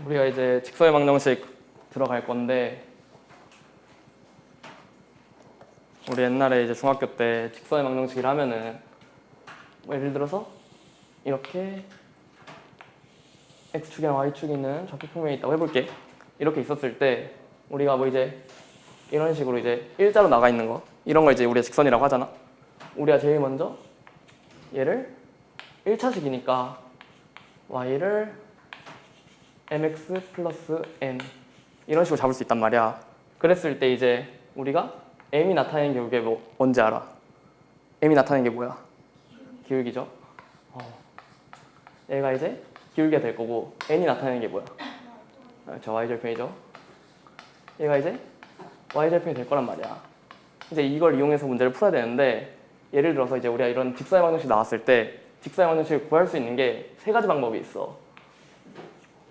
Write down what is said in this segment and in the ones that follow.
우리가 이제 직선의 방정식 들어갈 건데, 우리 옛날에 이제 중학교 때 직선의 방정식을 하면은 뭐 예를 들어서 이렇게 x축이랑 y축이 있는 좌표평면이 있다고 해볼게. 이렇게 있었을 때 우리가 뭐 이제 이런 식으로 이제 일자로 나가 있는 거, 이런 걸 이제 우리가 직선이라고 하잖아. 우리가 제일 먼저 얘를 1차식이니까 y를 mx 플러스 n 이런 식으로 잡을 수 있단 말이야. 그랬을 때 이제 우리가 m이 나타내는 게 그게 뭐 뭔지 알아? m이 나타내는 게 뭐야? 기울기죠. 얘가 이제 기울기가 될 거고, n이 나타내는 게 뭐야? 저 y절편이죠. 얘가 이제 y절편이 될 거란 말이야. 이제 이걸 이용해서 문제를 풀어야 되는데, 예를 들어서 이제 우리가 이런 직선의 방정식 나왔을 때 직선의 방정식을 구할 수 있는 게 세 가지 방법이 있어.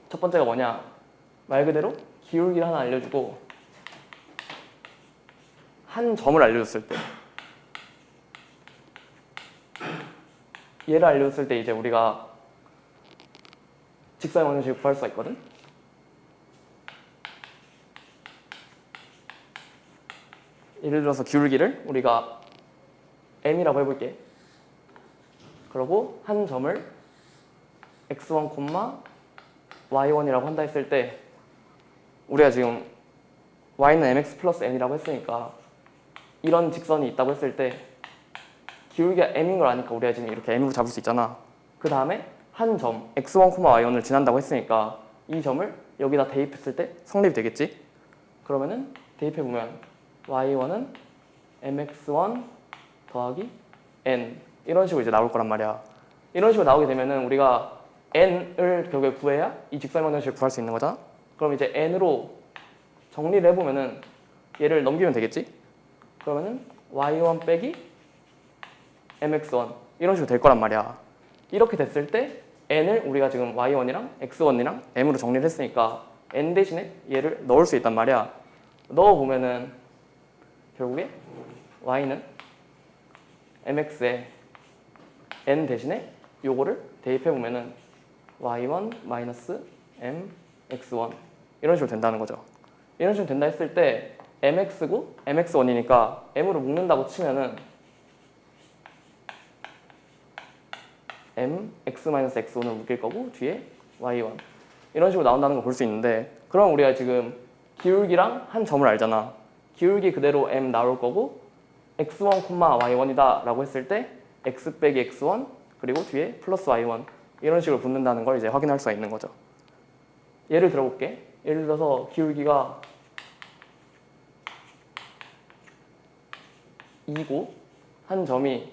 첫 번째가 뭐냐? 말 그대로 기울기를 하나 알려주고 한 점을 알려줬을 때, 얘를 알려줬을 때 이제 우리가 직선의 방정식을 구할 수가 있거든? 예를 들어서 기울기를 우리가 m이라고 해볼게. 그리고 한 점을 x1, y1이라고 한다 했을 때, 우리가 지금 y는 mx 플러스 n이라고 했으니까 이런 직선이 있다고 했을 때 기울기가 m인 걸 아니까 우리가 지금 이렇게 m으로 잡을 수 있잖아. 그 다음에 한 점 x1, y1을 지난다고 했으니까 이 점을 여기다 대입했을 때 성립이 되겠지? 그러면은 대입해보면 y1은 mx1 더하기 n 이런 식으로 이제 나올 거란 말이야. 이런 식으로 나오게 되면은 우리가 n을 결국에 구해야 이 직선의 방정식을 구할 수 있는 거잖아. 그럼 이제 n으로 정리를 해보면은 얘를 넘기면 되겠지? 그러면은 y1 빼기 mx1 이런 식으로 될 거란 말이야. 이렇게 됐을 때 n을 우리가 지금 y1이랑 x1이랑 m으로 정리를 했으니까 n 대신에 얘를 넣을 수 있단 말이야. 넣어보면은 결국에 y는 mx에 n 대신에 요거를 대입해보면은 y1 마이너스 mx1 이런 식으로 된다는 거죠. 이런 식으로 된다 했을 때 mx고 mx1이니까 m으로 묶는다고 치면은 mx 마이너스 x1을 묶일 거고 뒤에 y1 이런 식으로 나온다는 걸 볼 수 있는데, 그럼 우리가 지금 기울기랑 한 점을 알잖아. 기울기 그대로 m 나올 거고 x1, y1이다 라고 했을 때 x 빼기 x1 그리고 뒤에 플러스 y1 이런 식으로 붙는다는 걸 이제 확인할 수가 있는 거죠. 예를 들어볼게. 예를 들어서 기울기가 2고 한 점이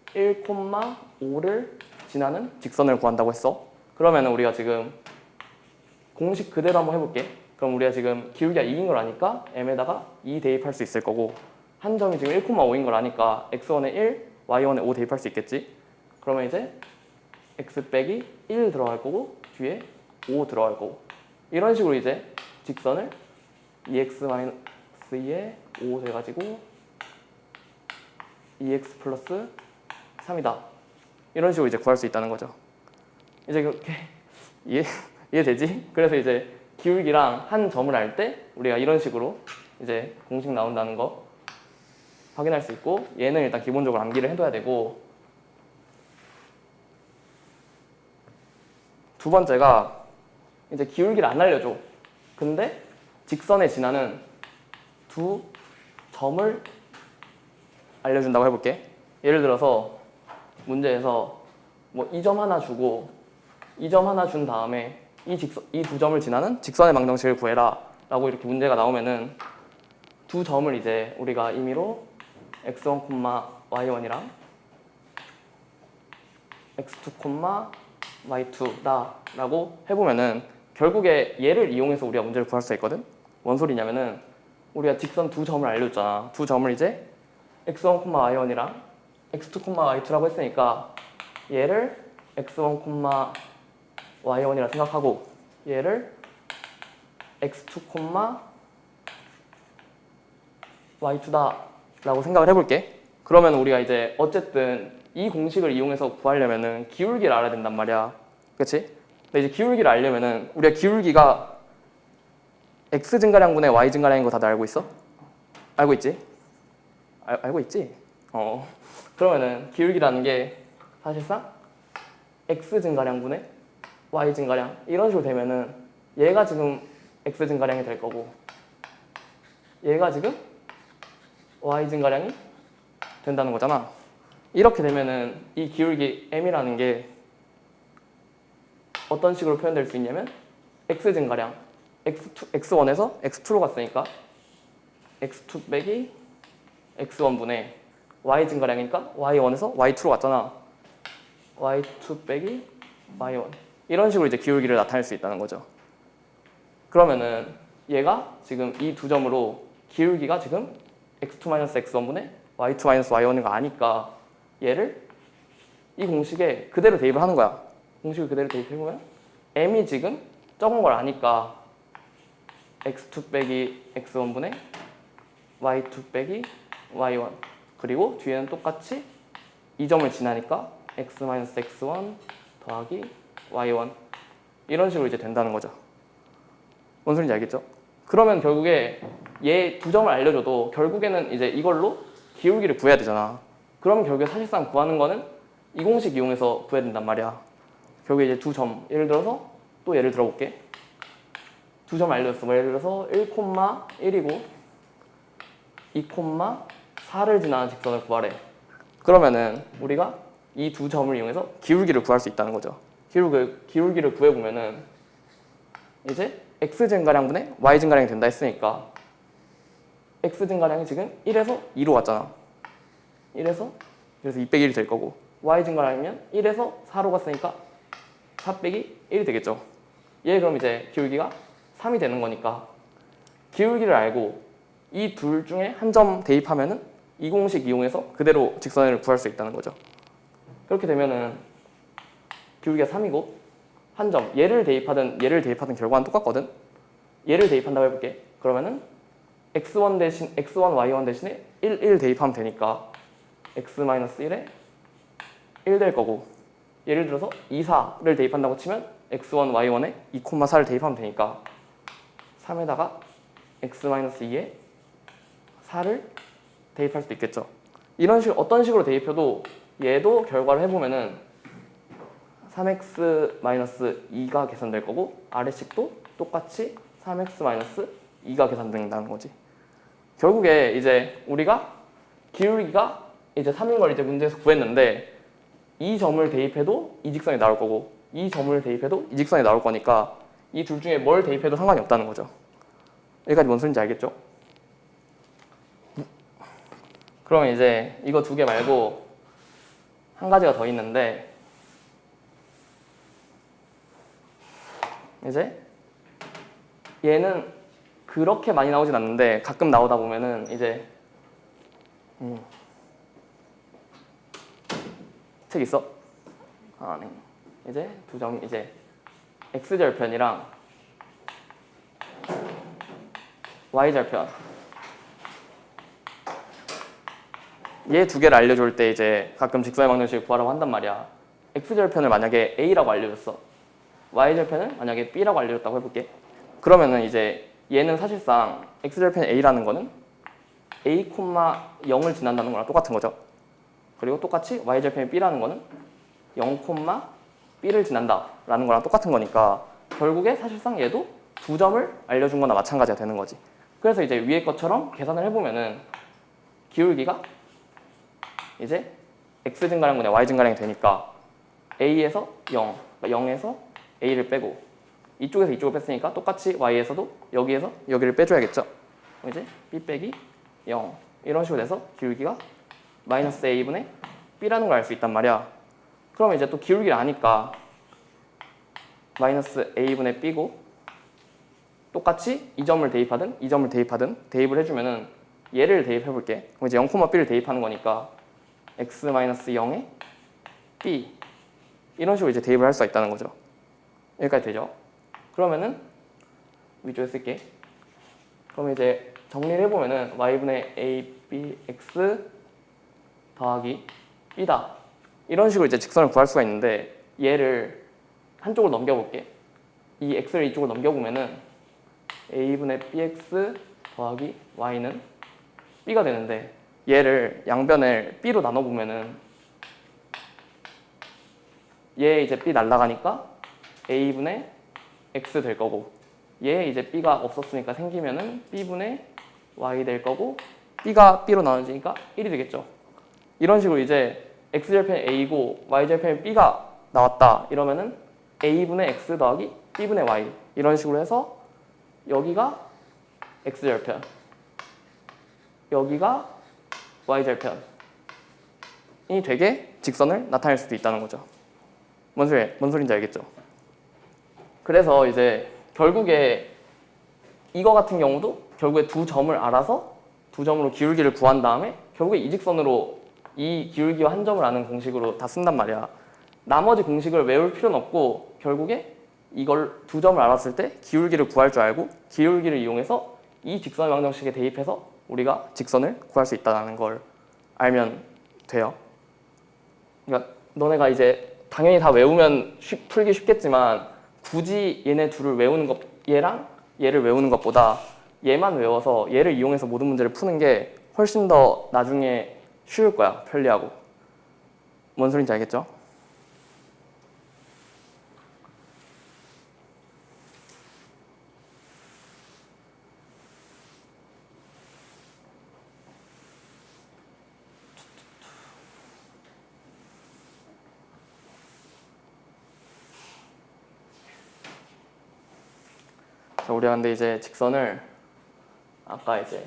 1,5를 지나는 직선을 구한다고 했어. 그러면 우리가 지금 공식 그대로 한번 해볼게. 그럼 우리가 지금 기울기가 2인 걸 아니까 m에다가 2 대입할 수 있을 거고, 한 점이 지금 1,5인 걸 아니까 x1에 1, y1에 5 대입할 수 있겠지. 그러면 이제 x 빼기 1 들어갈 거고 뒤에 5 들어갈 거고, 이런 식으로 이제 직선을 2x-2에 5 돼가지고 2x 플러스 3이다 이런 식으로 이제 구할 수 있다는 거죠. 이제 그렇게 이해되지? 그래서 이제 기울기랑 한 점을 알 때 우리가 이런 식으로 이제 공식 나온다는 거 확인할 수 있고, 얘는 일단 기본적으로 암기를 해둬야 되고, 두 번째가 이제 기울기를 안 알려줘. 근데 직선에 지나는 두 점을 알려준다고 해볼게. 예를 들어서 문제에서 뭐 이 점 하나 주고 이 점 하나 준 다음에 이 두 점을 지나는 직선의 방정식을 구해라 라고 이렇게 문제가 나오면은 두 점을 이제 우리가 임의로 x1, y1이랑 x2, y2다 라고 해보면은 결국에 얘를 이용해서 우리가 문제를 구할 수 있거든. 뭔 소리냐면은 우리가 직선 두 점을 알려줬잖아. 두 점을 이제 x1, y1이랑 x2, y2라고 했으니까 얘를 x1, y1이라 생각하고 얘를 x2, y2다 라고 생각을 해볼게. 그러면 우리가 이제 어쨌든 이 공식을 이용해서 구하려면은 기울기를 알아야 된단 말이야. 그치? 근데 이제 기울기를 알려면은 우리가 기울기가 x 증가량분의 y 증가량인 거 다들 알고 있어? 알고 있지? 알고 있지? 그러면은 기울기라는 게 사실상 x 증가량분의 y 증가량 이런 식으로 되면은 얘가 지금 x 증가량이 될 거고 얘가 지금 y 증가량이 된다는 거잖아. 이렇게 되면은 이 기울기 m이라는 게 어떤 식으로 표현될 수 있냐면 x 증가량 x1에서 x2로 갔으니까 x2 빼기 x1분의 y 증가량이니까 y1에서 y2로 갔잖아. y2 빼기 y1 이런 식으로 이제 기울기를 나타낼 수 있다는 거죠. 그러면은 얘가 지금 이 두 점으로 기울기가 지금 x2-x1분의 y2-y1인 거 아니까 얘를 이 공식에 그대로 대입을 하는 거야. 공식을 그대로 대입해보면 m이 지금 적은 걸 아니까 x2 빼기 x1분의 y2 빼기 y1 그리고 뒤에는 똑같이 이 점을 지나니까 x-x1 더하기 y1 이런 식으로 이제 된다는 거죠. 뭔 소리인지 알겠죠? 그러면 결국에 얘 두 점을 알려줘도 결국에는 이제 이걸로 기울기를 구해야 되잖아. 그러면 결국에 사실상 구하는 거는 이 공식 이용해서 구해야 된단 말이야. 결국에 이제 두 점, 예를 들어서 또 예를 들어볼게. 두 점 알려줬어. 뭐 예를 들어서 1,1이고 2,4를 지나는 직선을 구하래. 그러면은 우리가 이 두 점을 이용해서 기울기를 구할 수 있다는 거죠. 기울기를 구해보면은 이제 x 증가량분의 y 증가량이 된다 했으니까 x 증가량이 지금 1에서 2로 갔잖아. 1에서 그래서 2 빼기 1이 될 거고 y 증가량이면 1에서 4로 갔으니까 4 빼기 1이 되겠죠. 얘 그럼 이제 기울기가 3이 되는 거니까 기울기를 알고 이 둘 중에 한 점 대입하면은 이 공식 이용해서 그대로 직선을 구할 수 있다는 거죠. 그렇게 되면은 기울기가 3이고 한 점 얘를 대입하든 결과는 똑같거든. 얘를 대입한다고 해볼게. 그러면은 x1 대신 x1 y1 대신에 1 대입하면 되니까 x-1에 1 될 거고 예를 들어서 2, 4를 대입한다고 치면 x1 y1에 2,4를 대입하면 되니까 3에다가 x-2에 4를 대입할 수도 있겠죠. 이런 식으로 어떤 식으로 대입해도 얘도 결과를 해보면은 3x-2가 계산될 거고 아래식도 똑같이 3x-2가 계산된다는 거지. 결국에 이제 우리가 기울기가 이제 3인 걸 이제 문제에서 구했는데 이 점을 대입해도 이 직선이 나올 거고 이 점을 대입해도 이 직선이 나올 거니까 이 둘 중에 뭘 대입해도 상관이 없다는 거죠. 여기까지 뭔 소린지 알겠죠? 그럼 이제 이거 두 개 말고 한 가지가 더 있는데 이제 얘는 그렇게 많이 나오진 않는데 가끔 나오다 보면은 이제 책 있어? 아, 네. 이제 두 점 이제 x절편이랑 y절편 얘 두 개를 알려줄 때 이제 가끔 직선의 방정식을 구하라고 한단 말이야. x절편을 만약에 a라고 알려줬어. y절편을 만약에 b라고 알려줬다고 해볼게. 그러면은 이제 얘는 사실상 x절편 a라는 거는 a, 0을 지난다는 거랑 똑같은 거죠. 그리고 똑같이 y절편 b라는 거는 0, b를 지난다 라는 거랑 똑같은 거니까 결국에 사실상 얘도 두 점을 알려준 거나 마찬가지가 되는 거지. 그래서 이제 위에 것처럼 계산을 해보면은 기울기가 이제 x 증가량분의 y 증가량이 되니까 a에서 0, 그러니까 0에서 a를 빼고 이쪽에서 이쪽을 뺐으니까 똑같이 y에서도 여기에서 여기를 빼줘야겠죠. 이제 b 빼기 0 이런 식으로 돼서 기울기가 마이너스 a분의 b라는 걸 알 수 있단 말이야. 그러면 이제 또 기울기를 아니까 마이너스 a분의 b고 똑같이 이 점을 대입하든 이 점을 대입하든 대입을 해주면은 얘를 대입해볼게. 그럼 이제 0, b를 대입하는 거니까 x-0에 b 이런 식으로 이제 대입을 할 수가 있다는 거죠. 여기까지 되죠? 그러면은 위쪽에 쓸게. 그럼 이제 정리를 해보면은 y분의 a, b, x 더하기 b다. 이런 식으로 이제 직선을 구할 수가 있는데 얘를 한쪽으로 넘겨볼게. 이 x를 이쪽으로 넘겨보면은 a분의 bx 더하기 y는 b가 되는데, 얘를 양변을 b로 나눠보면은 얘 이제 b 날라가니까 a분의 x 될 거고, 얘 이제 b가 없었으니까 생기면은 b분의 y 될 거고, b가 b로 나눠지니까 1이 되겠죠. 이런 식으로 이제 x절편이 a고 y절편이 b가 나왔다 이러면은 a분의 x 더하기 b분의 y, 이런 식으로 해서 여기가 x절편, 여기가 y절편이 되게 직선을 나타낼 수도 있다는 거죠. 뭔 소리인지 알겠죠? 그래서 이제 결국에 이거 같은 경우도 결국에 두 점을 알아서 두 점으로 기울기를 구한 다음에 결국에 이 직선으로 이 기울기와 한 점을 아는 공식으로 다 쓴단 말이야. 나머지 공식을 외울 필요는 없고 결국에 이걸 두 점을 알았을 때 기울기를 구할 줄 알고 기울기를 이용해서 이 직선의 방정식에 대입해서 우리가 직선을 구할 수 있다는 걸 알면 돼요. 그러니까 너네가 이제 당연히 다 외우면 풀기 쉽겠지만 굳이 얘네 둘을 외우는 것, 얘랑 얘를 외우는 것보다 얘만 외워서 얘를 이용해서 모든 문제를 푸는 게 훨씬 더 나중에 쉬울 거야. 편리하고. 뭔 소린지 알겠죠? 자, 우리가 근데 이제 직선을 아까 이제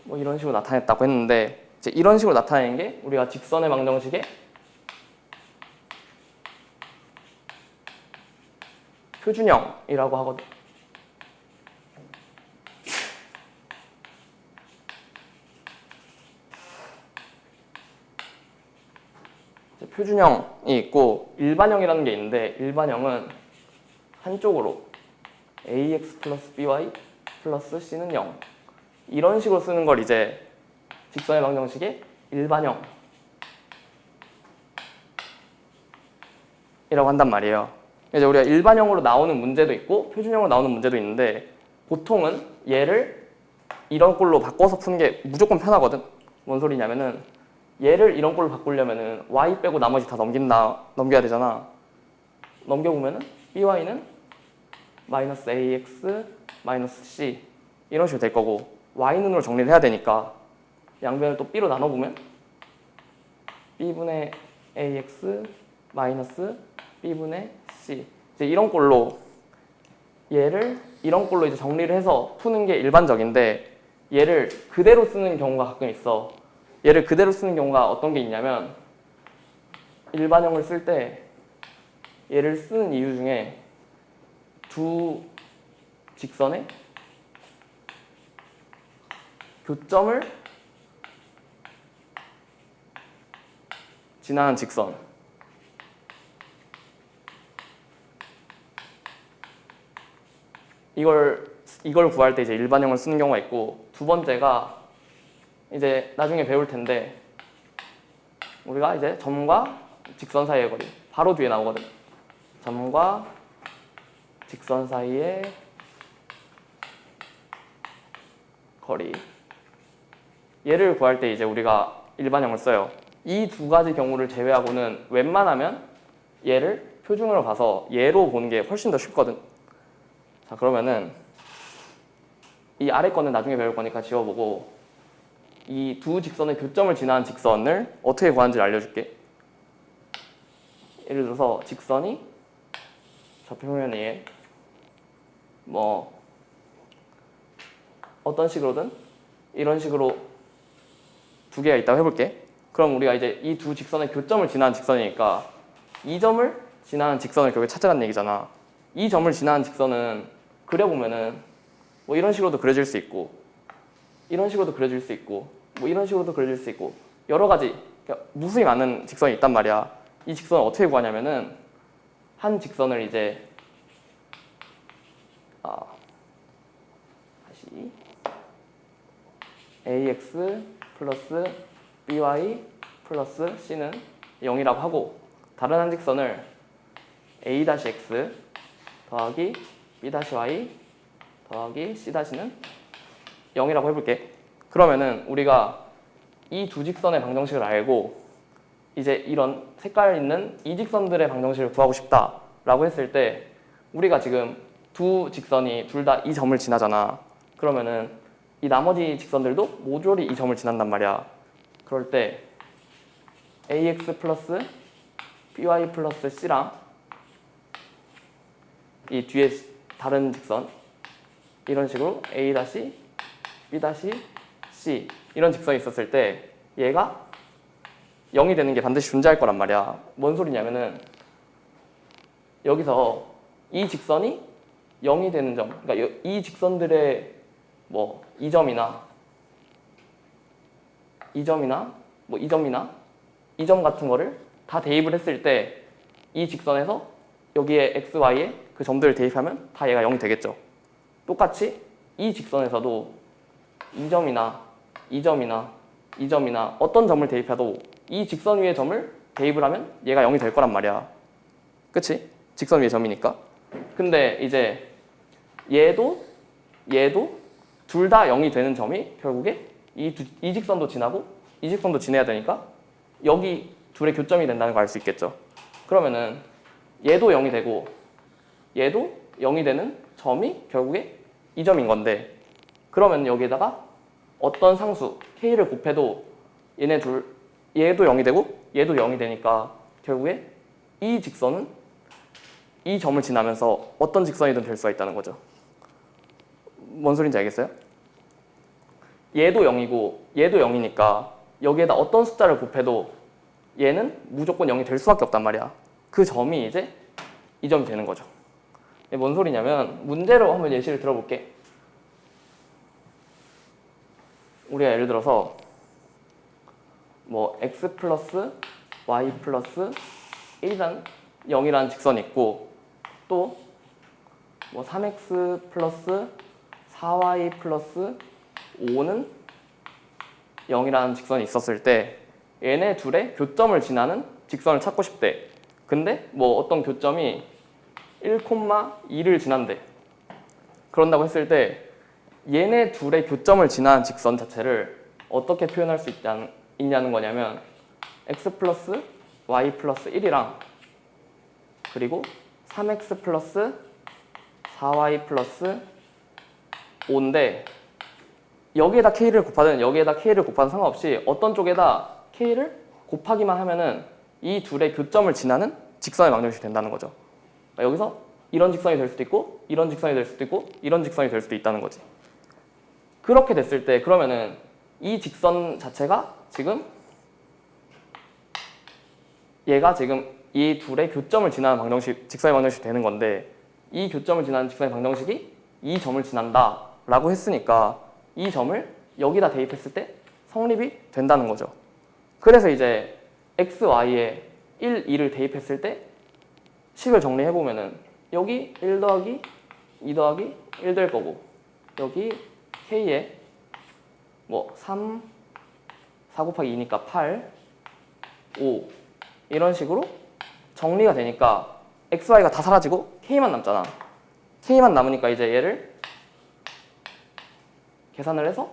뭐 이런 식으로 나타냈다고 했는데, 이제 이런 식으로 나타내는 게 우리가 직선의 방정식의 표준형이라고 하거든. 표준형이 있고 일반형이라는 게 있는데, 일반형은 한쪽으로 ax 플러스 by 플러스 c는 0, 이런 식으로 쓰는 걸 이제 직선의 방정식의 일반형이라고 한단 말이에요. 이제 우리가 일반형으로 나오는 문제도 있고 표준형으로 나오는 문제도 있는데, 보통은 얘를 이런 꼴로 바꿔서 푸는 게 무조건 편하거든. 뭔 소리냐면은 얘를 이런 꼴로 바꾸려면은 y 빼고 나머지 다 넘겨야 되잖아. 넘겨보면은 by는 마이너스 ax 마이너스 c 이런 식으로 될 거고, y는으로 정리를 해야 되니까 양변을 또 b로 나눠보면 b분의 ax 마이너스 b분의 c, 이제 이런 꼴로 얘를 이런 꼴로 이제 정리를 해서 푸는 게 일반적인데, 얘를 그대로 쓰는 경우가 가끔 있어. 얘를 그대로 쓰는 경우가 어떤 게 있냐면, 일반형을 쓸 때 얘를 쓰는 이유 중에 두 직선의 교점을 지나는 직선, 이걸 구할 때 이제 일반형을 쓰는 경우가 있고, 두 번째가 이제 나중에 배울 텐데, 우리가 이제 점과 직선 사이의 거리, 바로 뒤에 나오거든. 점과 직선 사이의 거리, 얘를 구할 때 이제 우리가 일반형을 써요. 이 두 가지 경우를 제외하고는 웬만하면 얘를 표준으로 봐서 얘로 보는 게 훨씬 더 쉽거든. 자, 그러면은 이 아래 거는 나중에 배울 거니까 지워보고, 이 두 직선의 교점을 지나는 직선을 어떻게 구하는지 알려줄게. 예를 들어서 직선이 좌표평면에 뭐 어떤 식으로든 이런 식으로 두 개가 있다고 해볼게. 그럼 우리가 이제 이 두 직선의 교점을 지나는 직선이니까 이 점을 지나는 직선을 결국에 찾아가는 얘기잖아. 이 점을 지나는 직선은 그려보면은 뭐 이런 식으로도 그려질 수 있고, 이런 식으로도 그려질 수 있고, 뭐 이런 식으로도 그려질 수 있고, 여러 가지 무수히 많은 직선이 있단 말이야. 이 직선을 어떻게 구하냐면은 한 직선을 이제 다시 ax 플러스 by 플러스 c는 0이라고 하고, 다른 한 직선을 a-x 더하기 b-y 더하기 c-는 0이라고 해볼게. 그러면은 우리가 이 두 직선의 방정식을 알고 이제 이런 색깔 있는 이 직선들의 방정식을 구하고 싶다라고 했을 때 우리가 지금 두 직선이 둘 다 이 점을 지나잖아. 그러면은 이 나머지 직선들도 모조리 이 점을 지난단 말이야. 그럴 때 ax 플러스 by 플러스 c랑 이 뒤에 다른 직선 이런 식으로 a 다시 b 다시 c 이런 직선이 있었을 때 얘가 0이 되는 게 반드시 존재할 거란 말이야. 뭔 소리냐면은 여기서 이 직선이 0이 되는 점, 그러니까 이 직선들의 뭐 이 점이나 이 점이나 뭐 이 점이나 이 점 같은 거를 다 대입을 했을 때 이 직선에서 여기에 x, y에 그 점들을 대입하면 다 얘가 0이 되겠죠. 똑같이 이 직선에서도 이 점이나 이 점이나 이 점이나 어떤 점을 대입해도 이 직선 위의 점을 대입을 하면 얘가 0이 될 거란 말이야. 그치? 직선 위의 점이니까. 근데 이제 얘도 둘 다 0이 되는 점이 결국에 이 직선도 지나고 이 직선도 지내야 되니까 여기 둘의 교점이 된다는 걸 알 수 있겠죠. 그러면은 얘도 0이 되고 얘도 0이 되는 점이 결국에 이 점인 건데 그러면 여기에다가 어떤 상수 k를 곱해도 얘네 둘 얘도 0이 되고 얘도 0이 되니까 결국에 이 직선은 이 점을 지나면서 어떤 직선이든 될 수가 있다는 거죠. 뭔 소린지 알겠어요? 얘도 0이고 얘도 0이니까 여기에다 어떤 숫자를 곱해도 얘는 무조건 0이 될 수밖에 없단 말이야. 그 점이 이제 이 점이 되는 거죠. 뭔 소리냐면 문제로 한번 예시를 들어볼게. 우리가 예를 들어서 뭐 x 플러스 y 플러스 0이라는 직선이 있고 또 뭐 3x 플러스 4y 플러스 5는 0이라는 직선이 있었을 때 얘네 둘의 교점을 지나는 직선을 찾고 싶대. 근데 뭐 어떤 교점이 1,2를 지난대. 그런다고 했을 때 얘네 둘의 교점을 지나는 직선 자체를 어떻게 표현할 수 있냐는 거냐면 x 플러스 y 플러스 1이랑 그리고 3x 플러스 4y 플러스 5인데 여기에다 k를 곱하든 여기에다 k를 곱하든 상관없이 어떤 쪽에다 k를 곱하기만 하면은 이 둘의 교점을 지나는 직선의 방정식이 된다는 거죠. 여기서 이런 직선이 될 수도 있고 이런 직선이 될 수도 있고 이런 직선이 될 수도 있다는 거지. 그렇게 됐을 때 그러면은 이 직선 자체가 지금 얘가 지금 이 둘의 교점을 지나는 방정식, 직선의 방정식이 되는 건데 이 교점을 지나는 직선의 방정식이 이 점을 지난다 라고 했으니까 이 점을 여기다 대입했을 때 성립이 된다는 거죠. 그래서 이제 x, y에 1, 2를 대입했을 때 식을 정리해보면은 여기 1 더하기 2 더하기 1 될 거고 여기 k에 뭐 3, 4 곱하기 2니까 8, 5 이런 식으로 정리가 되니까 x, y가 다 사라지고 k만 남잖아. k만 남으니까 이제 얘를 계산을 해서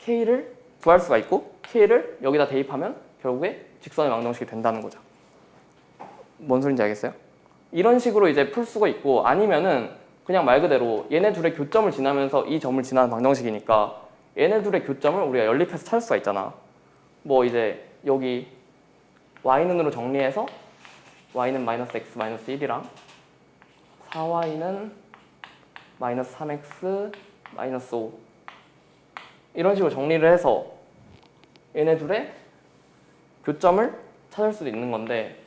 k를 구할 수가 있고 k를 여기다 대입하면 결국에 직선의 방정식이 된다는 거죠. 뭔 소린지 알겠어요? 이런 식으로 이제 풀 수가 있고 아니면은 그냥 말 그대로 얘네 둘의 교점을 지나면서 이 점을 지나는 방정식이니까 얘네 둘의 교점을 우리가 연립해서 찾을 수가 있잖아. 뭐 이제 여기 y는으로 정리해서 y는 마이너스 x 마이너스 1이랑 4y는 마이너스 3x 마이너스 5 이런 식으로 정리를 해서 얘네 둘의 교점을 찾을 수도 있는 건데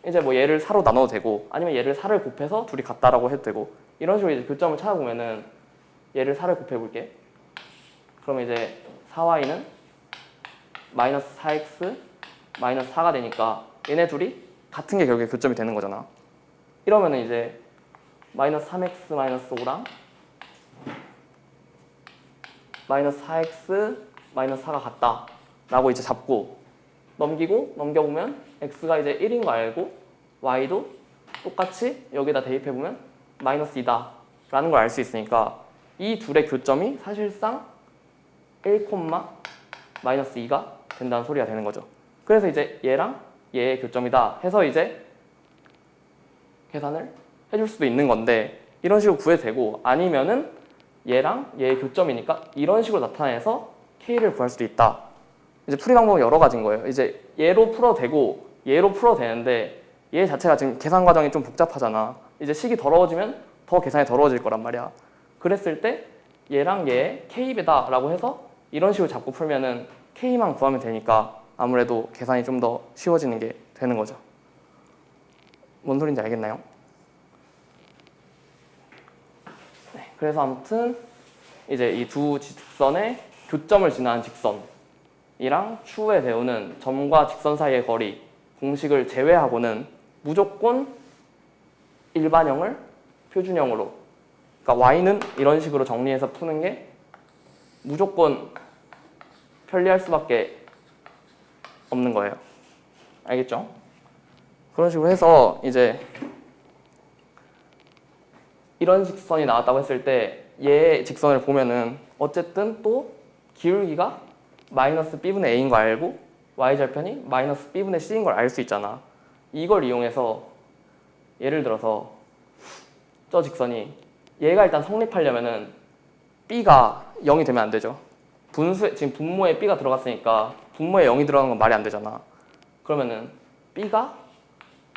이제 뭐 얘를 4로 나눠도 되고 아니면 얘를 4를 곱해서 둘이 같다라고 해도 되고 이런 식으로 이제 교점을 찾아보면은 얘를 4를 곱해볼게. 그러면 이제 4y는 마이너스 4x 마이너스 4가 되니까 얘네 둘이 같은 게 결국에 교점이 되는 거잖아. 이러면은 이제 마이너스 3x 마이너스 5랑 마이너스 4x 마이너스 4가 같다 라고 이제 잡고 넘겨보면 x가 이제 1인 거 알고 y도 똑같이 여기다 대입해보면 마이너스 2다 라는 걸 알 수 있으니까 이 둘의 교점이 사실상 1, 마이너스 2가 된다는 소리가 되는 거죠. 그래서 이제 얘랑 얘의 교점이다 해서 이제 계산을 해줄 수도 있는 건데 이런 식으로 구해도 되고 아니면은 얘랑 얘의 교점이니까 이런 식으로 나타내서 K를 구할 수도 있다. 이제 풀이 방법은 여러 가지인 거예요. 이제 얘로 풀어도 되고 얘로 풀어도 되는데 얘 자체가 지금 계산 과정이 좀 복잡하잖아. 이제 식이 더러워지면 더 계산이 더러워질 거란 말이야. 그랬을 때 얘랑 얘의 K배다 라고 해서 이런 식으로 잡고 풀면은 K만 구하면 되니까 아무래도 계산이 좀 더 쉬워지는 게 되는 거죠. 뭔 소린지 알겠나요? 네, 그래서 아무튼 이제 이 두 직선의 교점을 지나는 직선이랑 추후에 배우는 점과 직선 사이의 거리 공식을 제외하고는 무조건 일반형을 표준형으로, 그러니까 y는 이런 식으로 정리해서 푸는 게 무조건 편리할 수밖에 없는 거예요. 알겠죠? 그런 식으로 해서 이제 이런 직선이 나왔다고 했을 때 얘의 직선을 보면은 어쨌든 또 기울기가 마이너스 b분의 a인 거 알고 y절편이 마이너스 b분의 c인 걸 알 수 있잖아. 이걸 이용해서 예를 들어서 저 직선이 얘가 일단 성립하려면은 b가 0이 되면 안 되죠. 지금 분모에 b가 들어갔으니까 분모에 0이 들어가는 건 말이 안 되잖아. 그러면은 b가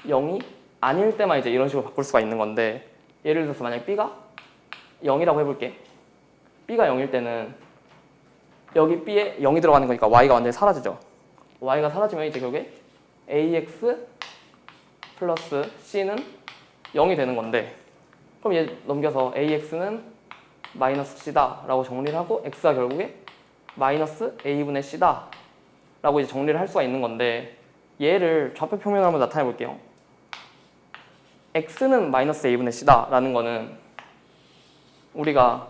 0이 아닐 때만 이제 이런 식으로 바꿀 수가 있는 건데 예를 들어서 만약 b가 0이라고 해볼게. b가 0일 때는 여기 b에 0이 들어가는 거니까 y가 완전히 사라지죠. y가 사라지면 이제 결국에 ax 플러스 c는 0이 되는 건데 그럼 얘 넘겨서 ax는 마이너스 c다 라고 정리를 하고 x가 결국에 마이너스 a분의 c다 라고 이제 정리를 할 수가 있는 건데 얘를 좌표 평면으로 한번 나타내 볼게요. x는 마이너스 a분의 c다 라는 거는 우리가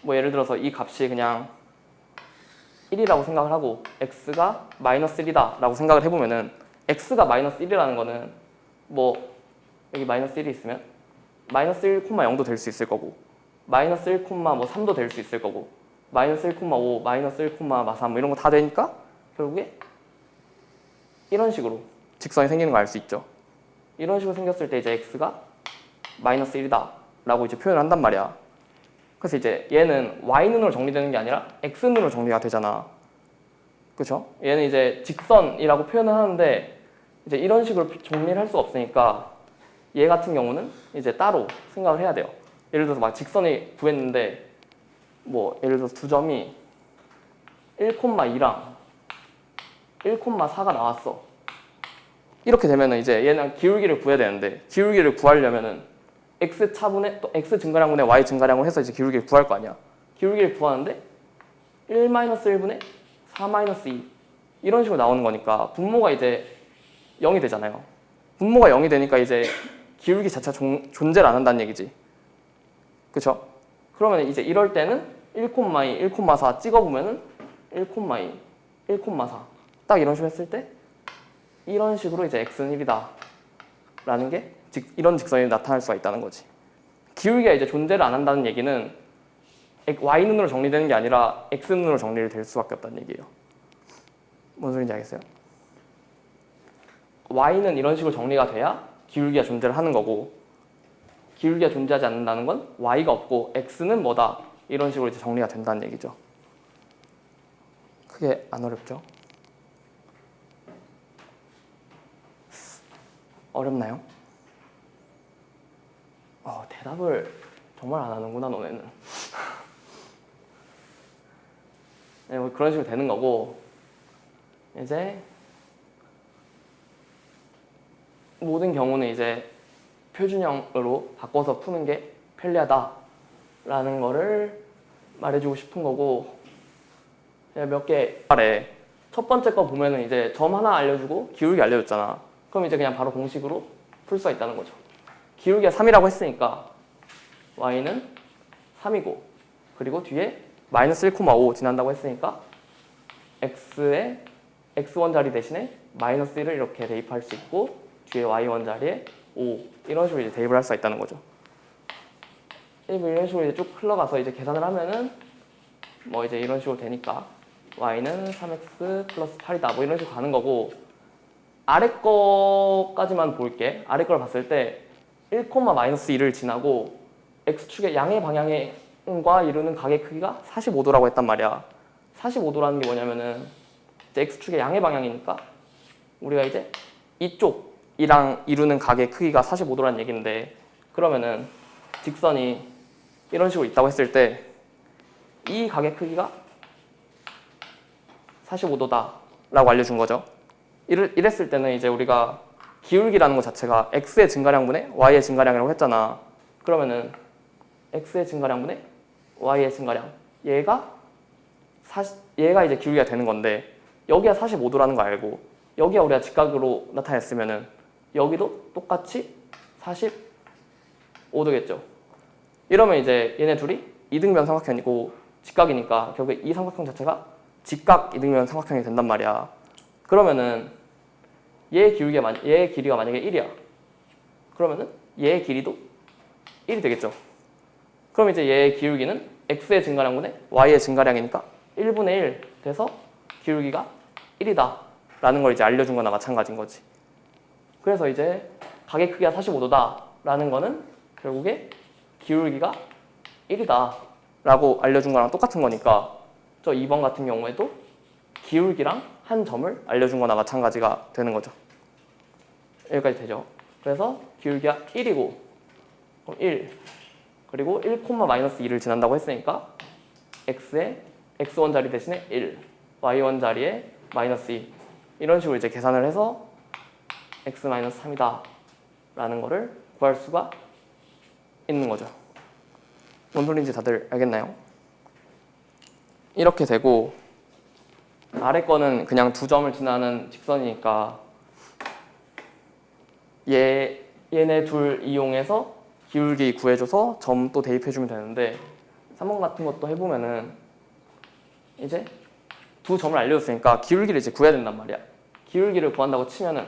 뭐 예를 들어서 이 값이 그냥 1이라고 생각을 하고 x가 마이너스 1이다 라고 생각을 해보면은 x가 마이너스 1이라는 거는 뭐 여기 마이너스 1이 있으면 마이너스 1,0도 될 수 있을 거고 마이너스 1,3도 될 수 있을 거고 마이너스 1,5, 마이너스 1,3 뭐 이런 거 다 되니까 결국에 이런 식으로 직선이 생기는 거 알 수 있죠. 이런 식으로 생겼을 때 이제 x가 마이너스 1이다 라고 이제 표현을 한단 말이야. 그래서 이제 얘는 y눈으로 정리되는 게 아니라 x눈으로 정리가 되잖아. 그렇죠? 얘는 이제 직선이라고 표현을 하는데 이제 이런 식으로 정리를 할 수가 없으니까 얘 같은 경우는 이제 따로 생각을 해야 돼요. 예를 들어서 막 직선이 구했는데 뭐 예를 들어서 두 점이 1,2랑 1,4가 나왔어. 이렇게 되면은 이제 얘는 기울기를 구해야 되는데 기울기를 구하려면은 x 차분의 또 x 증가량분의 y 증가량을 해서 이제 기울기를 구할 거 아니야. 기울기를 구하는데 1-1분의 4-2 이런 식으로 나오는 거니까 분모가 이제 0이 되잖아요. 분모가 0이 되니까 이제 기울기 자체가 존재를 안 한다는 얘기지. 그쵸? 그러면 이제 이럴 때는 1,2, 1,4 찍어보면은 1,2, 1,4 딱 이런 식으로 했을 때 이런 식으로 이제 x는 1이다 라는 게 이런 직선이 나타날 수가 있다는 거지. 기울기가 이제 존재를 안 한다는 얘기는 y눈으로 정리되는 게 아니라 x눈으로 정리를 될 수밖에 없다는 얘기예요. 뭔 소리인지 알겠어요? y는 이런 식으로 정리가 돼야 기울기가 존재를 하는 거고 기울기가 존재하지 않는다는 건 y가 없고 x는 뭐다 이런 식으로 이제 정리가 된다는 얘기죠. 크게 안 어렵죠? 어렵나요? 대답을 정말 안 하는구나 너네는. 네, 뭐 그런 식으로 되는 거고 이제 모든 경우는 이제 표준형으로 바꿔서 푸는 게 편리하다라는 거를 말해주고 싶은 거고 몇 개 말해. 첫 번째 거 보면은 이제 점 하나 알려주고 기울기 알려줬잖아. 그럼 이제 그냥 바로 공식으로 풀 수가 있다는 거죠. 기울기가 3이라고 했으니까 y는 3이고 그리고 뒤에 마이너스 1,5 지난다고 했으니까 x에 x1 자리 대신에 마이너스 1을 이렇게 대입할 수 있고 뒤에 y1 자리에 5 이런 식으로 이제 대입을 할 수가 있다는 거죠. 이런 식으로 이제 쭉 흘러가서 이제 계산을 하면은 뭐 이제 이런 식으로 되니까 y는 3x 플러스 8이다 뭐 이런 식으로 가는 거고, 아래 거까지만 볼게. 아래 걸 봤을 때 1, 마이너스 2를 지나고 x축의 양의 방향과 이루는 각의 크기가 45도라고 했단 말이야. 45도라는 게 뭐냐면은 이제 x축의 양의 방향이니까 우리가 이제 이쪽이랑 이루는 각의 크기가 45도라는 얘기인데, 그러면은 직선이 이런 식으로 있다고 했을 때 이 각의 크기가 45도다 라고 알려준 거죠. 이랬을 때는 이제 우리가 기울기라는 것 자체가 x의 증가량분의 y의 증가량이라고 했잖아. 그러면은 x의 증가량분의 y의 증가량, 얘가 이제 기울기가 되는 건데, 여기가 45도라는 거 알고 여기가 우리가 직각으로 나타냈으면은 여기도 똑같이 45도겠죠. 이러면 이제 얘네 둘이 이등변 삼각형이고 직각이니까 결국에 이 삼각형 자체가 직각 이등변 삼각형이 된단 말이야. 그러면은 얘의 길이가 만약에 1이야. 그러면은 얘의 길이도 1이 되겠죠. 그럼 이제 얘의 기울기는 x의 증가량분의 y의 증가량이니까 1분의 1 돼서 기울기가 1이다 라는 걸 이제 알려준 거나 마찬가지인 거지. 그래서 이제 각의 크기가 45도다 라는 거는 결국에 기울기가 1이다 라고 알려준 거랑 똑같은 거니까 저 2번 같은 경우에도 기울기랑 한 점을 알려준 거나 마찬가지가 되는 거죠. 여기까지 되죠. 그래서 기울기가 1이고 그럼 1 그리고 1, 마이너스 2를 지난다고 했으니까 x에 x1 자리 대신에 1, y1 자리에 마이너스 2 이런 식으로 이제 계산을 해서 x 마이너스 3이다 라는 거를 구할 수가 있는 거죠. 뭔 소리인지 다들 알겠나요? 이렇게 되고 아래 거는 그냥 두 점을 지나는 직선이니까 얘네 둘 이용해서 기울기 구해줘서 점 또 대입해주면 되는데, 3번 같은 것도 해보면은 이제 두 점을 알려줬으니까 기울기를 이제 구해야 된단 말이야. 기울기를 구한다고 치면은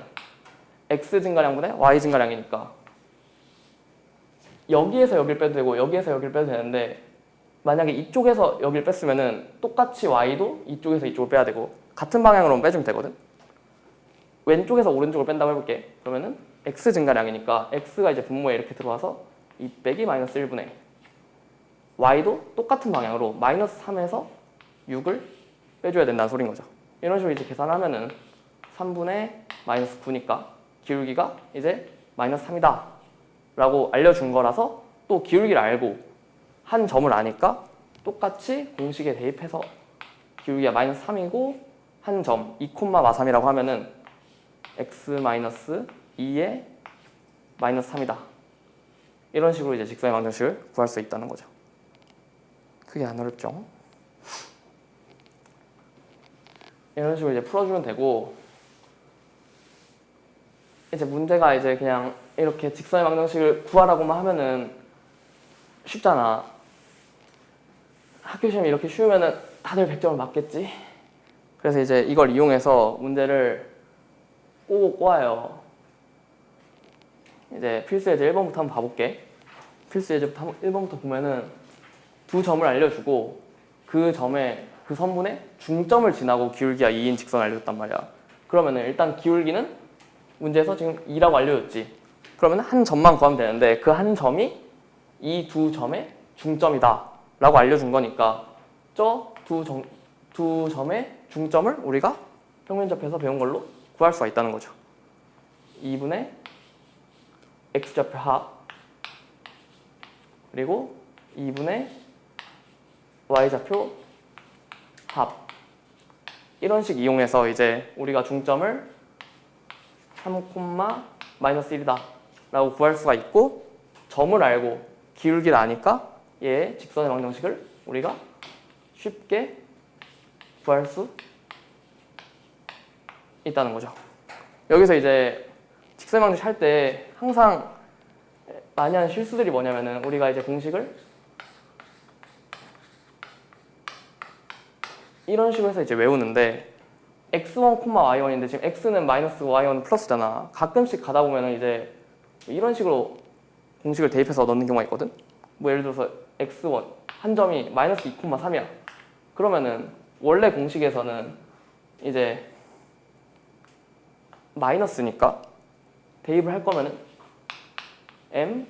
x 증가량분의 y 증가량이니까 여기에서 여기를 빼도 되고 여기에서 여기를 빼도 되는데, 만약에 이쪽에서 여기를 뺐으면은 똑같이 y도 이쪽에서 이쪽을 빼야 되고 같은 방향으로만 빼주면 되거든. 왼쪽에서 오른쪽을 뺀다고 해볼게. 그러면은 x 증가량이니까 x가 이제 분모에 이렇게 들어와서 2 빼기 마이너스 1분의 y도 똑같은 방향으로 마이너스 3에서 6을 빼줘야 된다는 소린 거죠. 이런 식으로 이제 계산하면은 3분의 마이너스 9니까 기울기가 이제 마이너스 3이다 라고 알려준 거라서, 또 기울기를 알고 한 점을 아니까 똑같이 공식에 대입해서 기울기가 마이너스 3이고 한 점 2, 마3이라고 하면은 x 마이너스 2에 마이너스 3이다. 이런 식으로 이제 직선의 방정식을 구할 수 있다는 거죠. 크게 안 어렵죠? 이런 식으로 이제 풀어주면 되고, 이제 문제가 이제 그냥 이렇게 직선의 방정식을 구하라고만 하면은 쉽잖아. 학교 시험이 이렇게 쉬우면은 다들 100점을 맞겠지? 그래서 이제 이걸 이용해서 문제를 꼬아요. 이제 필수 예제 1번부터 한번 봐볼게. 필수 예제부터 1번부터 보면은 두 점을 알려주고 그 선분의 중점을 지나고 기울기가 2인 직선을 알려줬단 말이야. 그러면은 일단 기울기는 문제에서 지금 2라고 알려줬지. 그러면 한 점만 구하면 되는데 그 한 점이 이 두 점의 중점이다 라고 알려준 거니까 저 두 점의 중점을 우리가 평면좌표에서 배운 걸로 구할 수가 있다는 거죠. 2분의 x좌표 합 그리고 2분의 y좌표 합, 이런 식 이용해서 이제 우리가 중점을 3, 마이너스 1이다 라고 구할 수가 있고, 점을 알고 기울기를 아니까 얘의 직선의 방정식을 우리가 쉽게 구할 수 있다는 거죠. 여기서 이제 직선의 방정식 할 때 항상 많이 하는 실수들이 뭐냐면은 우리가 이제 공식을 이런 식으로 해서 이제 외우는데 x1, y1인데 지금 x는 마이너스 y1 플러스잖아. 가끔씩 가다 보면은 이제 이런 식으로 공식을 대입해서 넣는 경우가 있거든. 뭐 예를 들어서 x1 한 점이 마이너스 2,3이야. 그러면은 원래 공식에서는 이제 마이너스니까 대입을 할 거면은 m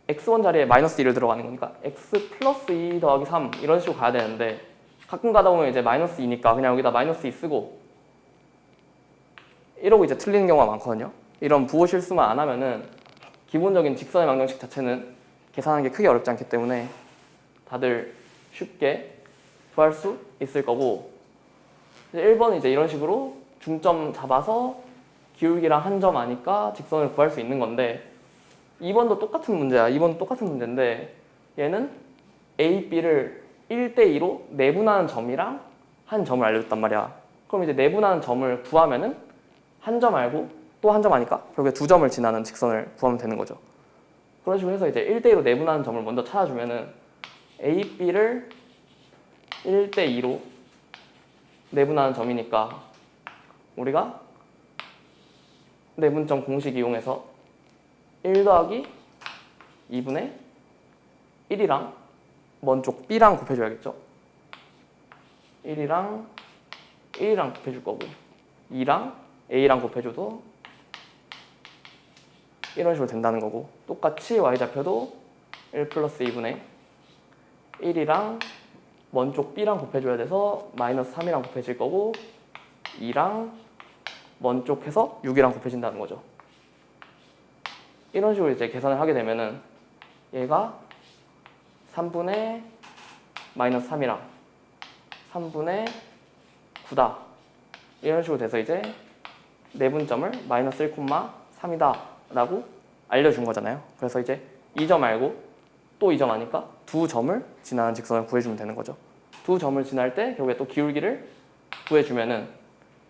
x1 자리에 마이너스 1을 들어가는 거니까 x 플러스 2 더하기 3 이런 식으로 가야 되는데 가끔 가다 보면 이제 마이너스 2니까 그냥 여기다 마이너스 2 쓰고 이러고 이제 틀리는 경우가 많거든요. 이런 부호 실수만 안 하면은 기본적인 직선의 방정식 자체는 계산하는 게 크게 어렵지 않기 때문에 다들 쉽게 구할 수 있을 거고 1번은 이제 이런 식으로 중점 잡아서 기울기랑 한 점 아니까 직선을 구할 수 있는 건데 2번도 똑같은 문제야. 2번도 똑같은 문제인데 얘는 A, B를 1대2로 내분하는 점이랑 한 점을 알려줬단 말이야. 그럼 이제 내분하는 점을 구하면은 한 점 알고 또 한 점 아니까 결국에 두 점을 지나는 직선을 구하면 되는 거죠. 그런 식으로 해서 이제 1대2로 내분하는 점을 먼저 찾아주면은 A, B를 1대2로 내분하는 점이니까 우리가 내분점 공식 이용해서 1 더하기 2분의 1이랑 먼 쪽 B랑 곱해줘야겠죠. 1이랑 곱해줄 거고 2랑 A랑 곱해줘도 이런 식으로 된다는 거고 똑같이 Y좌표도 1 플러스 2분의 1이랑 먼 쪽 B랑 곱해줘야 돼서 마이너스 3이랑 곱해질 거고 2랑 먼 쪽 해서 6이랑 곱해진다는 거죠. 이런 식으로 이제 계산을 하게 되면은 얘가 3분의 마이너스 3이랑 3분의 9다. 이런 식으로 돼서 이제 내분점을 마이너스 1,3이다 라고 알려준 거잖아요. 그래서 이제 이 점 알고 또 이 점 아니까 두 점을 지나는 직선을 구해주면 되는 거죠. 두 점을 지날 때 결국에 또 기울기를 구해주면은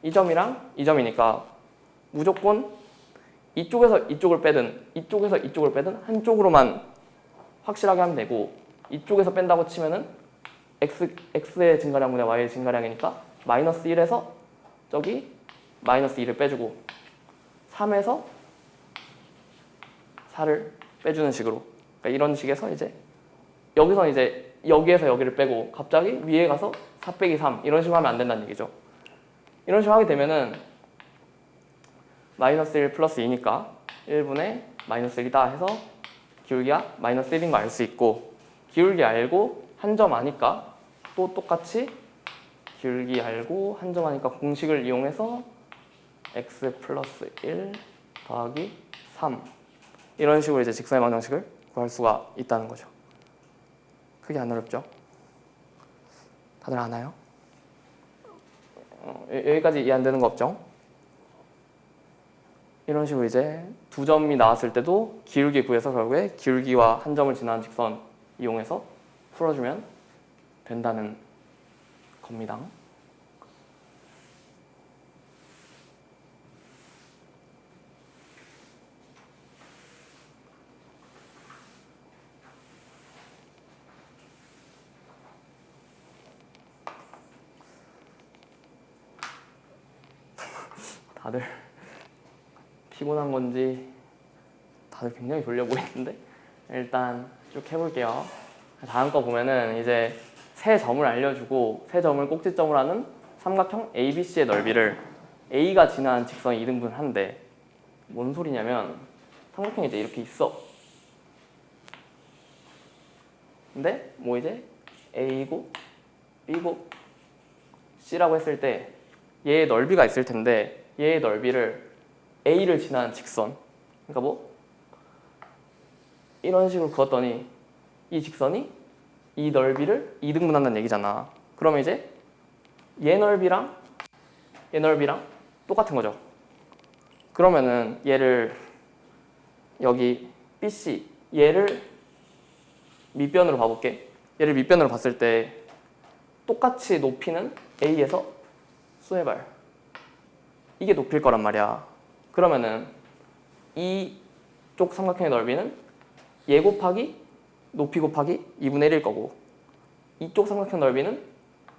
이 점이랑 이 점이니까 무조건 이쪽에서 이쪽을 빼든 이쪽에서 이쪽을 빼든 한쪽으로만 확실하게 하면 되고 이쪽에서 뺀다고 치면은 x의 증가량분의 y의 증가량이니까 마이너스 1에서 저기 마이너스 2를 빼주고 3에서 4를 빼주는 식으로 그러니까 이런 식에서 이제 여기서 이제 여기에서 여기를 빼고 갑자기 위에 가서 4 빼기 3 이런 식으로 하면 안 된다는 얘기죠. 이런 식으로 하게 되면은 마이너스 1 플러스 2니까 1분의 마이너스 1이다 해서 기울기가 마이너스 1인 거 알 수 있고 기울기 알고 한 점 아니까 또 똑같이 기울기 알고 한 점 아니까 공식을 이용해서 x 플러스 1 더하기 3 이런 식으로 이제 직선의 방정식을 구할 수가 있다는 거죠. 크게 안 어렵죠? 다들 아나요? 여기까지 이해 안 되는 거 없죠? 이런 식으로 이제 두 점이 나왔을 때도 기울기 구해서 결국에 기울기와 한 점을 지나는 직선 이용해서 풀어주면 된다는 겁니다. 다들 피곤한 건지 다들 굉장히 졸려 보이는데 일단 쭉 해볼게요. 다음 거 보면은 이제 세 점을 알려주고 세 점을 꼭지점으로 하는 삼각형 ABC의 넓이를 A가 지나는 직선이 2등분 하는데 뭔 소리냐면 삼각형이 이제 이렇게 있어. 근데 뭐 이제 A고 B고 C라고 했을 때 얘의 넓이가 있을 텐데 얘의 넓이를 A를 지나는 직선 그러니까 뭐 이런 식으로 그었더니 이 직선이 이 넓이를 2등분한다는 얘기잖아. 그러면 이제 얘 넓이랑 똑같은 거죠. 그러면은 얘를 여기 BC 얘를 밑변으로 봐볼게. 얘를 밑변으로 봤을 때 똑같이 높이는 A에서 수해발 이게 높일 거란 말이야. 그러면은 이쪽 삼각형의 넓이는 얘 곱하기 높이 곱하기 2분의 1일 거고 이쪽 삼각형 넓이는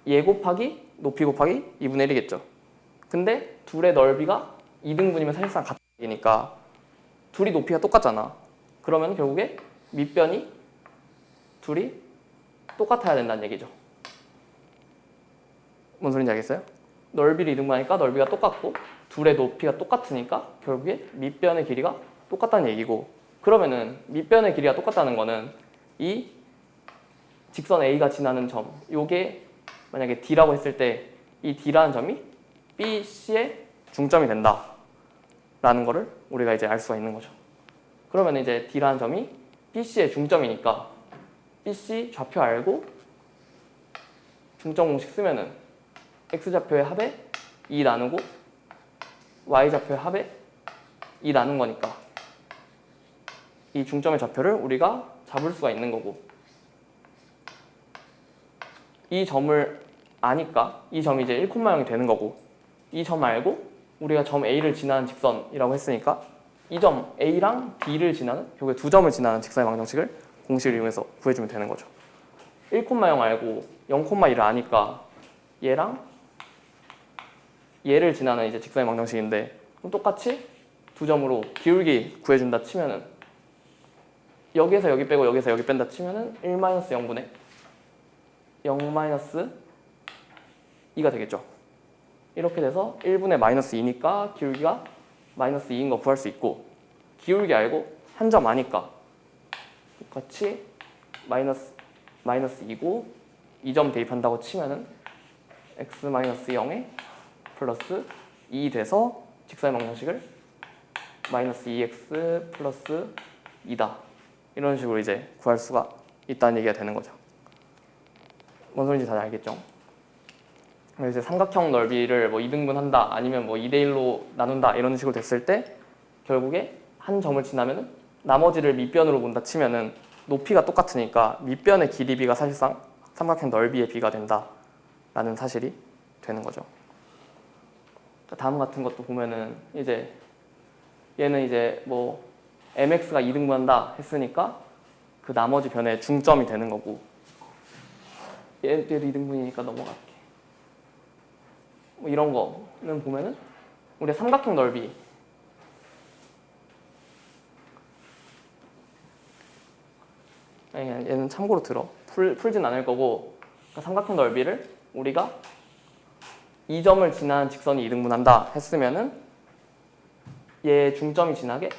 얘 곱하기 높이 곱하기 2분의 1이겠죠. 근데 둘의 넓이가 2등분이면 사실상 같은 얘기니까 둘이 높이가 똑같잖아. 그러면 결국에 밑변이 둘이 똑같아야 된다는 얘기죠. 뭔 소린지 알겠어요? 넓이를 2등분하니까 넓이가 똑같고 둘의 높이가 똑같으니까 결국에 밑변의 길이가 똑같다는 얘기고, 그러면은 밑변의 길이가 똑같다는 거는 이 직선 A가 지나는 점, 요게 만약에 D라고 했을 때 이 D라는 점이 BC의 중점이 된다 라는 거를 우리가 이제 알 수가 있는 거죠. 그러면 이제 D라는 점이 BC의 중점이니까 BC 좌표 알고 중점 공식 쓰면은 X좌표의 합에 2 나누고 Y좌표의 합에 2 나눈 거니까 이 중점의 좌표를 우리가 잡을 수가 있는 거고, 이 점을 아니까 이 점이 이제 1,0이 되는 거고, 이 점 알고 우리가 점 A를 지나는 직선이라고 했으니까 이 점 A랑 D를 지나는, 결국에 두 점을 지나는 직선의 방정식을 공식을 이용해서 구해주면 되는 거죠. 1,0 알고 0,2를 아니까 얘랑 얘를 지나는 이제 직선의 방정식인데, 그럼 똑같이 두 점으로 기울기 구해준다 치면은 여기에서 여기 빼고 여기서 여기 뺀다 치면은 1-0분의 0-2가 되겠죠. 이렇게 돼서 1분의 -2니까 기울기가 -2인 거 구할 수 있고, 기울기 알고 한 점 아니까 똑같이 -2고 2점 대입한다고 치면은 x-0에 플러스 2 돼서 직선의 방정식을 -2x 플러스 2다 이런 식으로 이제 구할 수가 있다는 얘기가 되는 거죠. 뭔 소리인지 다들 알겠죠? 그래서 이제 삼각형 넓이를 뭐 2등분한다 아니면 뭐 2대1로 나눈다 이런 식으로 됐을 때 결국에 한 점을 지나면은 나머지를 밑변으로 본다 치면은 높이가 똑같으니까 밑변의 길이 비가 사실상 삼각형 넓이의 비가 된다라는 사실이 되는 거죠. 다음 같은 것도 보면은 이제 얘는 이제 뭐 mx가 2등분한다 했으니까 그 나머지 변의 중점이 되는 거고, 얘도 2등분이니까 넘어갈게. 뭐 이런 거는 보면은 우리가 삼각형 넓이 얘는 참고로 들어. 풀진 않을 거고, 그러니까 삼각형 넓이를 우리가 이 점을 지나는 직선이 2등분한다 했으면은 얘 중점이 지나게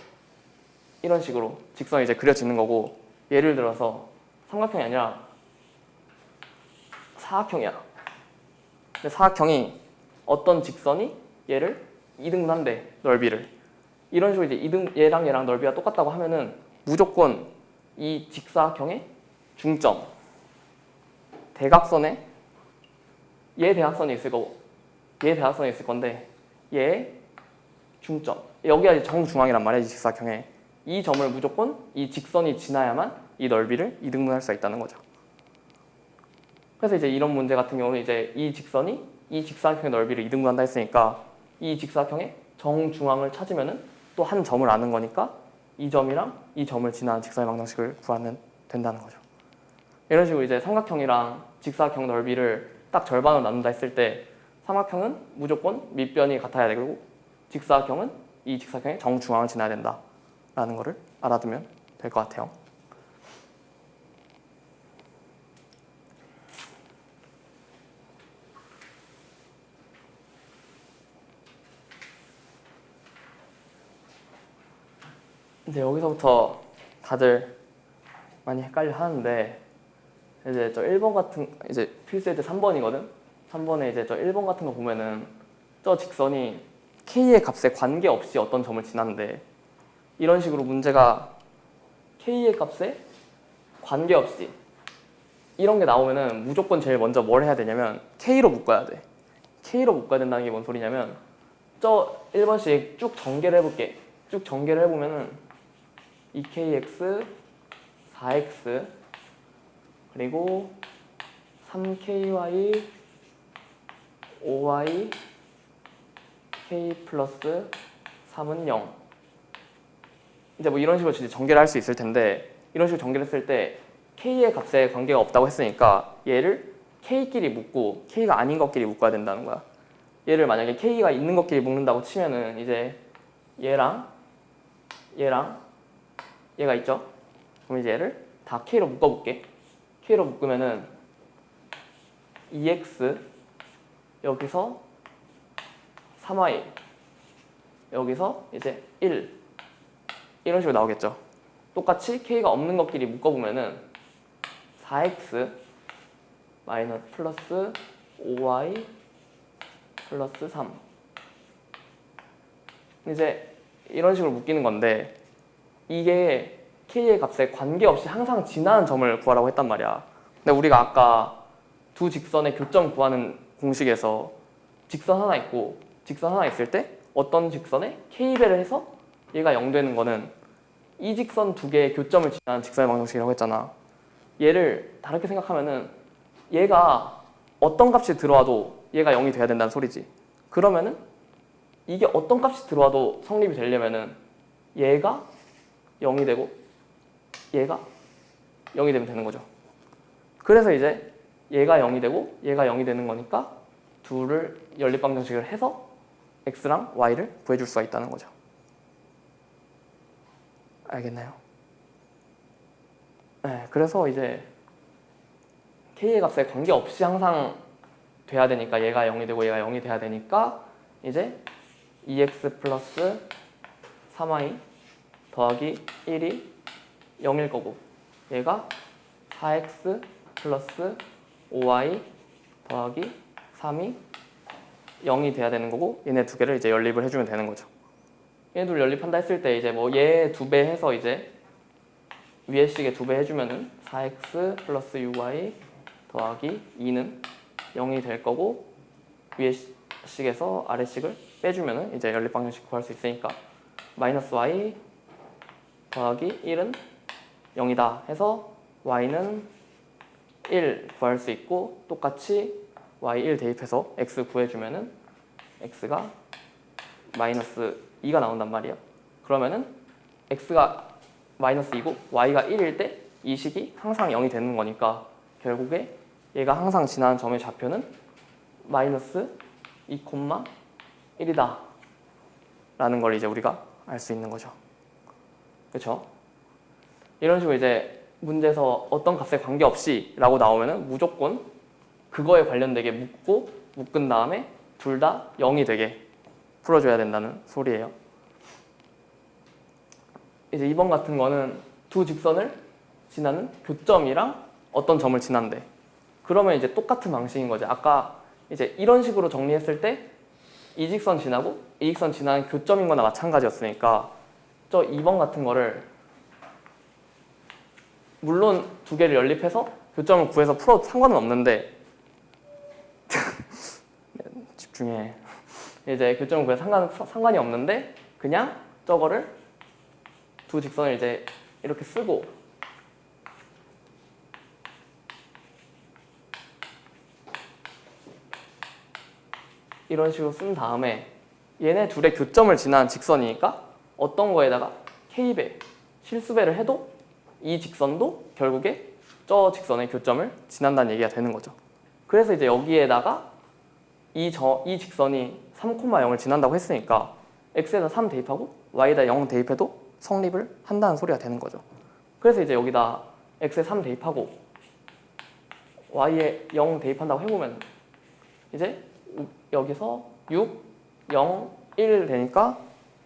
이런 식으로 직선이 이제 그려지는 거고, 예를 들어서 삼각형이 아니라 사각형이야. 근데 사각형이 어떤 직선이 얘를 2등분한대, 넓이를. 이런 식으로 이제 얘랑 얘랑 넓이가 똑같다고 하면은 무조건 이 직사각형의 중점, 대각선에 얘 대각선이 있을 거고 얘 대각선이 있을 건데 얘 중점, 여기가 이제 정중앙이란 말이야. 이 직사각형에 이 점을 무조건 이 직선이 지나야만 이 넓이를 2등분할 수가 있다는 거죠. 그래서 이제 이런 문제 같은 경우는 이제 이 직선이 이 직사각형의 넓이를 2등분한다 했으니까 이 직사각형의 정중앙을 찾으면은 또 한 점을 아는 거니까 이 점이랑 이 점을 지나는 직선의 방정식을 구하면 된다는 거죠. 이런 식으로 이제 삼각형이랑 직사각형 넓이를 딱 절반으로 나눈다 했을 때 삼각형은 무조건 밑변이 같아야 되고 직사각형은 이 직사각형의 정중앙을 지나야 된다라는 거를 알아두면 될 것 같아요. 이제 여기서부터 다들 많이 헷갈려 하는데, 이제 저 1번 같은, 이제 필수의 3번이거든? 3번에 이제 저 1번 같은 거 보면은 저 직선이 K의 값에 관계없이 어떤 점을 지나는데, 이런 식으로 문제가 K의 값에 관계없이 이런 게 나오면은 무조건 제일 먼저 뭘 해야 되냐면 K로 묶어야 돼. K로 묶어야 된다는 게 뭔 소리냐면 저 1번씩 쭉 전개를 해볼게. 쭉 전개를 해보면은 2kx, 4x, 그리고 3ky, 5y, k 플러스 3은 0. 이제 뭐 이런 식으로 전개를 할 수 있을 텐데, 이런 식으로 전개를 했을 때 k의 값에 관계가 없다고 했으니까 얘를 k끼리 묶고 k가 아닌 것끼리 묶어야 된다는 거야. 얘를 만약에 k가 있는 것끼리 묶는다고 치면은 이제 얘랑 얘가 있죠? 그럼 이제 얘를 다 k로 묶어볼게. k로 묶으면은 2x 여기서 3y 여기서 이제 1 이런 식으로 나오겠죠. 똑같이 k가 없는 것끼리 묶어보면은 4x 마이너스 플러스 5y 플러스 3 이제 이런 식으로 묶이는 건데 이게 k의 값에 관계없이 항상 지나는 점을 구하라고 했단 말이야. 근데 우리가 아까 두 직선의 교점 구하는 공식에서 직선 하나 있고 직선 하나 있을 때 어떤 직선에 k배를 해서 얘가 0 되는 거는 이 직선 두 개의 교점을 지나는 직선의 방정식이라고 했잖아. 얘를 다르게 생각하면은 얘가 어떤 값이 들어와도 얘가 0이 돼야 된다는 소리지. 그러면은 이게 어떤 값이 들어와도 성립이 되려면은 얘가 0이 되고 얘가 0이 되면 되는 거죠. 그래서 이제 얘가 0이 되고 얘가 0이 되는 거니까 둘을 연립방정식을 해서 x랑 y를 구해줄 수가 있다는 거죠. 알겠나요? 네, 그래서 이제 k의 값에 관계없이 항상 돼야 되니까 얘가 0이 되고 얘가 0이 돼야 되니까 이제 2x 플러스 3y 더하기 1이 0일 거고 얘가 4x 플러스 5y 더하기 3이 0이 돼야 되는 거고 얘네 두 개를 이제 연립을 해주면 되는 거죠. 얘네 둘 연립한다 했을 때 이제 뭐 얘 2배 해서 이제 위에 식에 2배 해주면은 4x 플러스 6y 더하기 2는 0이 될 거고 위에 식에서 아래 식을 빼주면은 이제 연립 방정식 구할 수 있으니까 마이너스 y 더하기 1은 0이다 해서 y는 1 구할 수 있고 똑같이 y 1 대입해서 x 구해주면은 x가 마이너스 2가 나온단 말이야. 그러면은 x가 마이너스 2고 y가 1일 때 이 식이 항상 0이 되는 거니까 결국에 얘가 항상 지나는 점의 좌표는 마이너스 2,1이다 라는 걸 이제 우리가 알 수 있는 거죠. 그렇죠? 이런 식으로 이제 문제에서 어떤 값에 관계없이 라고 나오면은 무조건 그거에 관련되게 묶은 다음에 둘 다 0이 되게 풀어줘야 된다는 소리예요. 이제 2번 같은 거는 두 직선을 지나는 교점이랑 어떤 점을 지난대. 그러면 이제 똑같은 방식인 거지. 아까 이제 이런 식으로 정리했을 때 이 직선 지나고 이 직선 지나는 교점인 거나 마찬가지였으니까 저 2번 같은 거를 물론 두 개를 연립해서 교점을 구해서 풀어도 상관은 없는데 집중해. 이제 교점을 구해서 상관이 없는데 그냥 저거를 두 직선을 이제 이렇게 쓰고 이런 식으로 쓴 다음에 얘네 둘의 교점을 지나는 직선이니까 어떤 거에다가 k배, 실수배를 해도 이 직선도 결국에 저 직선의 교점을 지난다는 얘기가 되는 거죠. 그래서 이제 여기에다가 이 직선이 3,0을 지난다고 했으니까 x에다 3 대입하고 y에다 0 대입해도 성립을 한다는 소리가 되는 거죠. 그래서 이제 여기다 x에 3 대입하고 y에 0 대입한다고 해보면 이제 여기서 6, 0, 1 되니까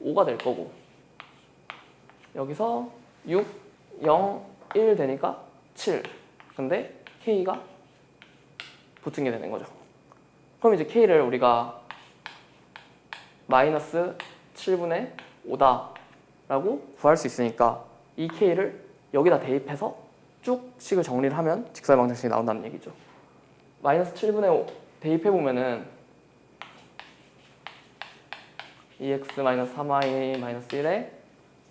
5가 될 거고 여기서 6, 0, 1 되니까 7 근데 k가 붙은 게 되는 거죠. 그럼 이제 k를 우리가 마이너스 7분의 5다 라고 구할 수 있으니까 이 k를 여기다 대입해서 쭉 식을 정리를 하면 직선의 방정식이 나온다는 얘기죠. 마이너스 7분의 5 대입해보면은 2x-3y-1에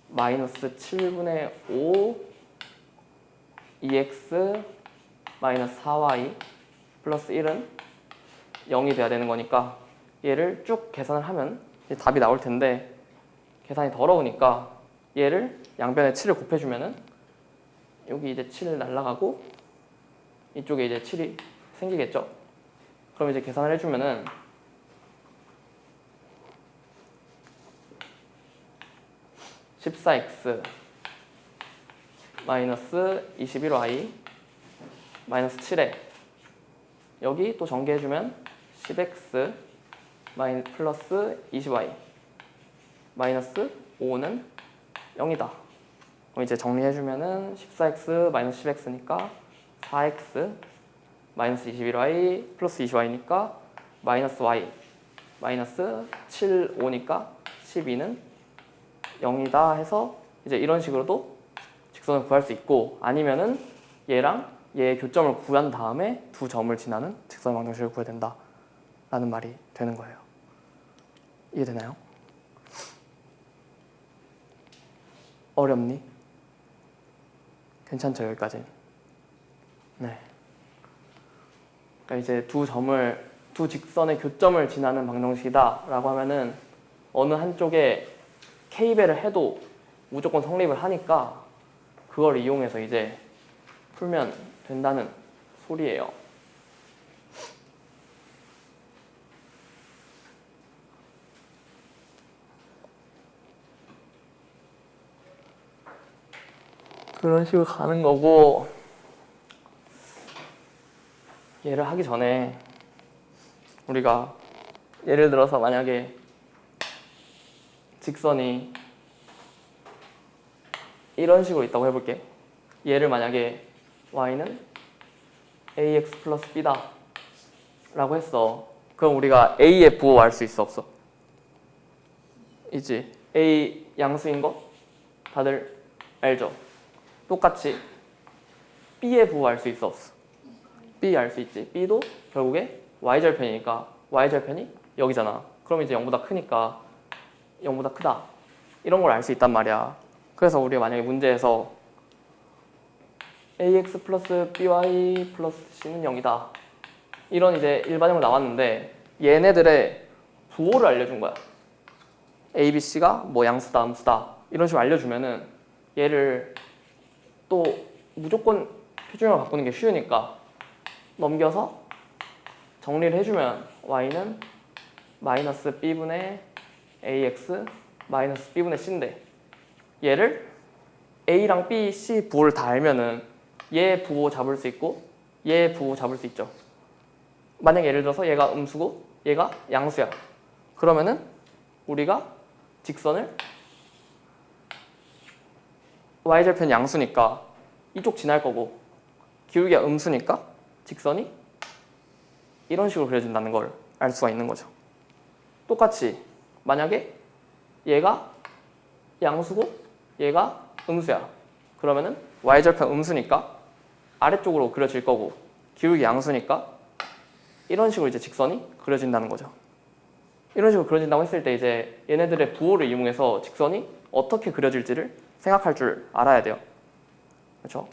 마이너스 7분의 5 2x-4y 플러스 1은 0이 돼야 되는 거니까 얘를 쭉 계산을 하면 답이 나올 텐데 계산이 더러우니까 얘를 양변에 7을 곱해주면은 여기 이제 7 날라가고 이쪽에 이제 7이 생기겠죠? 그럼 이제 계산을 해주면은 14x 마이너스 21y 마이너스 7에 여기 또 전개해주면 10x 플러스 20y 마이너스 5는 0이다. 그럼 이제 정리해주면은 14x 마이너스 10x니까 4x 마이너스 21y 플러스 20y니까 마이너스 y 마이너스 7, 5니까 12는 0이다 해서 이제 이런 식으로도 직선을 구할 수 있고, 아니면은 얘랑 얘의 교점을 구한 다음에 두 점을 지나는 직선의 방정식을 구해야 된다 라는 말이 되는 거예요. 이해되나요? 어렵니? 괜찮죠, 여기까지? 네. 그러니까 이제 두 직선의 교점을 지나는 방정식이다 라고 하면은 어느 한쪽에 K배를 해도 무조건 성립을 하니까 그걸 이용해서 이제 풀면 된다는 소리예요. 그런 식으로 가는 거고, 얘를 하기 전에 우리가 예를 들어서 만약에 직선이 이런 식으로 있다고 해볼게. 얘를 만약에 y는 ax 플러스 b다 라고 했어. 그럼 우리가 a의 부호 알 수 있어, 없어? 있지. a 양수인 거 다들 알죠? 똑같이 b의 부호 알 수 있어, 없어? b 알 수 있지. b도 결국에 y절편이니까 y절편이 여기잖아. 그럼 이제 0보다 크니까 0보다 크다 이런 걸 알 수 있단 말이야. 그래서 우리가 만약에 문제에서 ax 플러스 by 플러스 c는 0이다 이런 이제 일반형으로 나왔는데 얘네들의 부호를 알려준 거야. a, b, c가 뭐 양수다 음수다 이런 식으로 알려주면은 얘를 또 무조건 표준형으로 바꾸는 게 쉬우니까 넘겨서 정리를 해주면 y는 마이너스 b분의 ax 마이너스 b분의 c인데, 얘를 a랑 b, c 부호를 다 알면은 얘 부호 잡을 수 있고 얘 부호 잡을 수 있죠. 만약에 예를 들어서 얘가 음수고 얘가 양수야. 그러면은 우리가 직선을 y절편 양수니까 이쪽 지날 거고 기울기가 음수니까 직선이 이런 식으로 그려진다는 걸 알 수가 있는 거죠. 똑같이 만약에 얘가 양수고 얘가 음수야. 그러면은 y절편 음수니까 아래쪽으로 그려질 거고 기울기 양수니까 이런 식으로 이제 직선이 그려진다는 거죠. 이런 식으로 그려진다고 했을 때 이제 얘네들의 부호를 이용해서 직선이 어떻게 그려질지를 생각할 줄 알아야 돼요. 그렇죠?